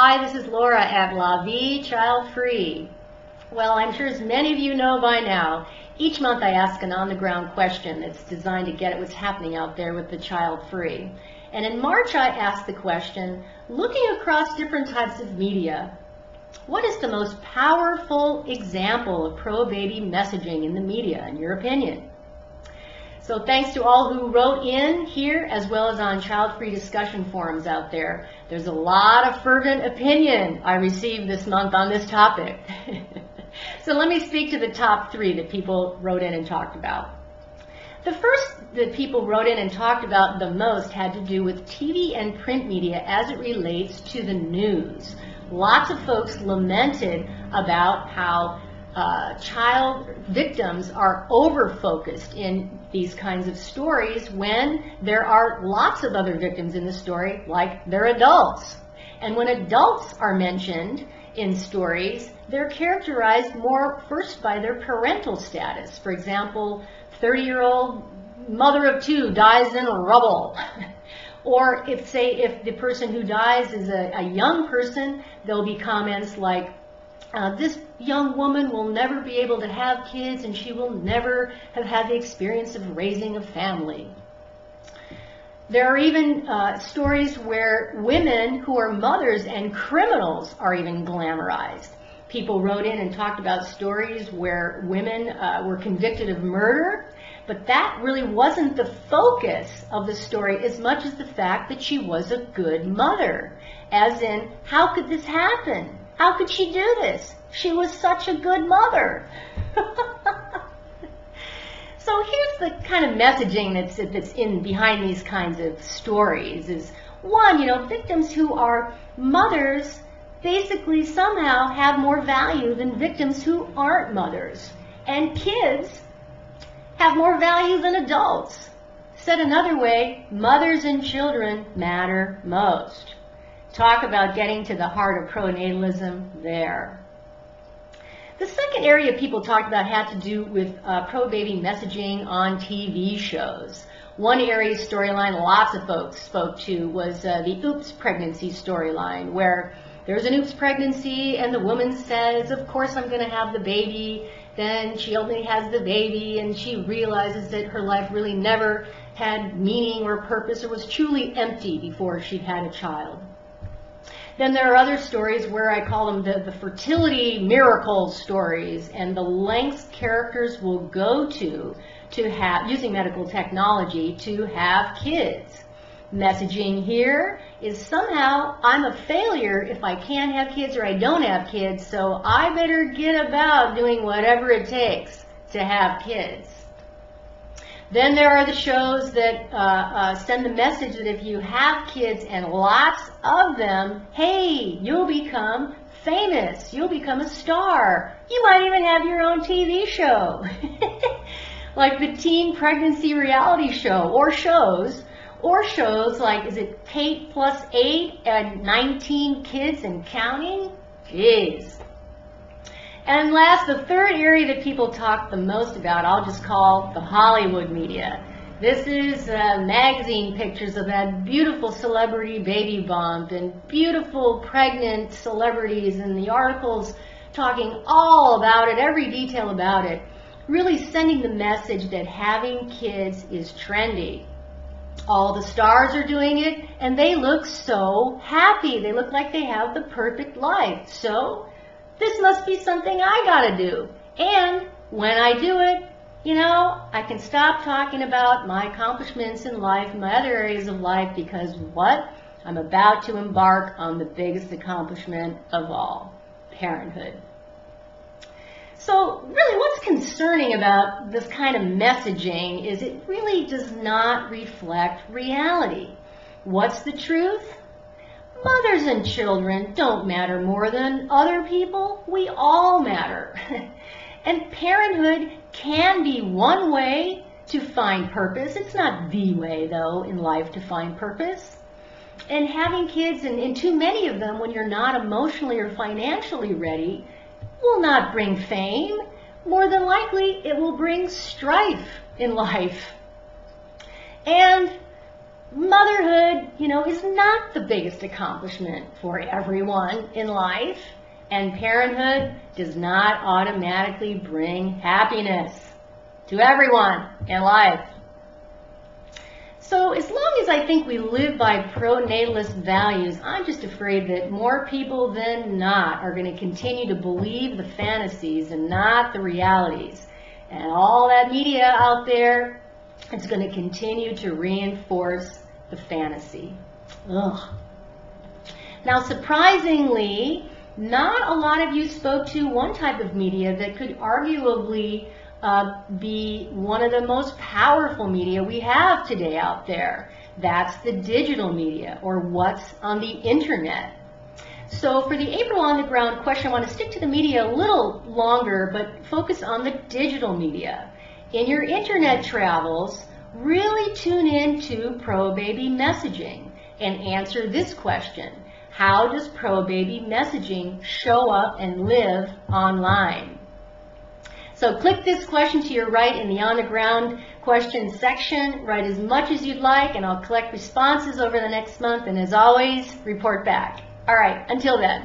Hi, this is Laura at La Vie Child Free. Well, I'm sure as many of you know by now, each month I ask an on-the-ground question that's designed to get at what's happening out there with the child free. And in March I asked the question, looking across different types of media, what is the most powerful example of pro-baby messaging in the media, in your opinion? So thanks to all who wrote in here as well as on child-free discussion forums out there. There's a lot of fervent opinion I received this month on this topic. So let me speak to the top three that people wrote in and talked about. The first that people wrote in and talked about the most had to do with TV and print media as it relates to the news. Lots of folks lamented about how child victims are over-focused in these kinds of stories when there are lots of other victims in the story, like they're adults. And when adults are mentioned in stories, they're characterized more first by their parental status. For example, 30-year-old mother of two dies in rubble. Or if the person who dies is a young person, there'll be comments like, this young woman will never be able to have kids and she will never have had the experience of raising a family. There are even stories where women who are mothers and criminals are even glamorized. People wrote in and talked about stories where women were convicted of murder, but that really wasn't the focus of the story as much as the fact that she was a good mother. As in, how could this happen? How could she do this? She was such a good mother. So here's the kind of messaging that's in behind these kinds of stories is, one, victims who are mothers basically somehow have more value than victims who aren't mothers. And kids have more value than adults. Said another way, mothers and children matter most. Talk about getting to the heart of pronatalism there. The second area people talked about had to do with pro-baby messaging on TV shows. One area storyline lots of folks spoke to was the oops pregnancy storyline, where there's an oops pregnancy and the woman says, of course I'm going to have the baby. Then she only has the baby and she realizes that her life really never had meaning or purpose or was truly empty before she'd had a child. Then there are other stories where I call them the fertility miracle stories, and the lengths characters will go to have, using medical technology, to have kids. Messaging here is somehow I'm a failure if I can't have kids or I don't have kids, so I better get about doing whatever it takes to have kids. Then there are the shows that send the message that if you have kids and lots of them, hey, you'll become famous, you'll become a star. You might even have your own TV show. Like the teen pregnancy reality show, or shows like, is it Kate plus 8 and 19 kids and counting? Jeez. And last, the third area that people talk the most about, I'll just call the Hollywood media. This is magazine pictures of that beautiful celebrity baby bump and beautiful pregnant celebrities, and the articles talking all about it, every detail about it, really sending the message that having kids is trendy. All the stars are doing it, and they look so happy. They look like they have the perfect life. So this must be something I gotta do. And when I do it, I can stop talking about my accomplishments in life, my other areas of life, because what? I'm about to embark on the biggest accomplishment of all, parenthood. So really, what's concerning about this kind of messaging is it really does not reflect reality. What's the truth? Mothers and children don't matter more than other people. We all matter. And parenthood can be one way to find purpose. It's not the way, though, in life to find purpose. And having kids, and too many of them, when you're not emotionally or financially ready, will not bring fame. More than likely, it will bring strife in life. And Motherhood, is not the biggest accomplishment for everyone in life, and parenthood does not automatically bring happiness to everyone in life. So as long as I think we live by pro-natalist values, I'm just afraid that more people than not are going to continue to believe the fantasies and not the realities. And all that media out there, it's going to continue to reinforce the fantasy. Ugh. Now, surprisingly, not a lot of you spoke to one type of media that could arguably be one of the most powerful media we have today out there. That's the digital media, or what's on the internet. So for the April on the Ground question, I want to stick to the media a little longer, but focus on the digital media. In your internet travels, really tune in to pro-baby messaging and answer this question: how does pro-baby messaging show up and live online? So click this question to your right in the On the Ground question section. Write as much as you'd like, and I'll collect responses over the next month. And as always, report back. All right, until then.